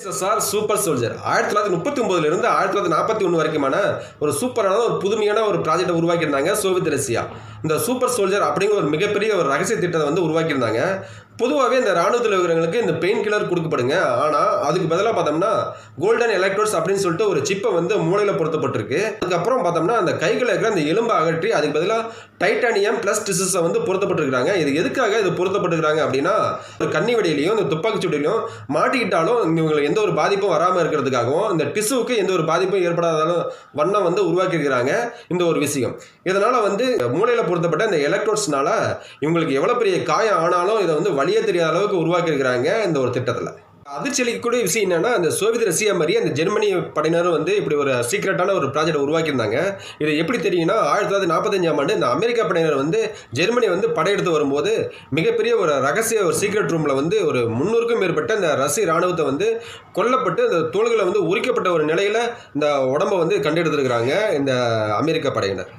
SSR super soldier 1939 இருந்து 1941 வரைக்குமான ஒரு சூப்பரான ஒரு புதுமையான ஒரு ப்ராஜெக்டை உருவாக்கியிருந்தாங்க சோவியத் ரஷ்யா. இந்த சூப்பர் சோல்ஜர் அப்படிங்கிற ஒரு மிகப்பெரிய ஒரு ரகசிய திட்டத்தை வந்து உருவாக்கியிருந்தாங்க. பொதுவாகவே இந்த ராணுவத்தில் இருக்கிறவங்களுக்கு இந்த பெயின் கில்லர் கொடுக்கப்படுங்க. ஆனால் அதுக்கு பதிலாக பார்த்தோம்னா கோல்டன் எலக்ட்ரோட்ஸ் அப்படின்னு சொல்லிட்டு ஒரு சிப்பை வந்து மூளையில் பொருத்தப்பட்டிருக்கு. அதுக்கப்புறம் பார்த்தோம்னா அந்த கைகளில் இருக்கிற அந்த எலும்பை அகற்றி அதுக்கு பதிலாக டைட்டானியம் பிளஸ் டிசஸை வந்து பொருத்தப்பட்டிருக்காங்க. இது எதுக்காக இது பொருத்தப்பட்டிருக்காங்க அப்படின்னா ஒரு கண்ணி வெடியிலையும் இந்த துப்பாக்கி சூடிலையும் மாட்டிக்கிட்டாலும் இவங்களுக்கு எந்த ஒரு பாதிப்பும் வராமல் இருக்கிறதுக்காகவும் இந்த டிஷ்யூவுக்கு எந்த ஒரு பாதிப்பும் ஏற்படாதாலும் வண்ணம் வந்து உருவாக்கியிருக்கிறாங்க இந்த ஒரு விஷயம். இதனால் வந்து மூளையில் பொருத்தப்பட்ட இந்த எலக்ட்ரோட்ஸ்னால இவங்களுக்கு எவ்வளோ பெரிய காயம் ஆனாலும் இதை வந்து வழியே தெரியாத அளவுக்கு உருவாக்கியிருக்கிறாங்க இந்த ஒரு திட்டத்தில். அதிர்ச்சி அளிக்கக்கூடிய விஷயம் என்னன்னா அந்த சோவியத் ரஷ்யா மாதிரி அந்த ஜெர்மனி படையினரும் வந்து இப்படி ஒரு சீக்ரெட்டான ஒரு ப்ராஜெக்ட் உருவாக்கியிருந்தாங்க. இது எப்படி தெரியும்னா 1945ஆம் ஆண்டு இந்த அமெரிக்கா படையினர் வந்து ஜெர்மனி வந்து படையெடுத்து வரும்போது மிகப்பெரிய ஒரு ரகசிய ஒரு சீக்ரெட் ரூமில் வந்து ஒரு 300க்கும் மேற்பட்ட இந்த ரஷ்ய இராணுவத்தை வந்து கொல்லப்பட்டு அந்த தோள்களை வந்து உரிக்கப்பட்ட ஒரு நிலையில் இந்த உடம்பை வந்து கண்டெடுத்திருக்கிறாங்க இந்த அமெரிக்க படையினர்.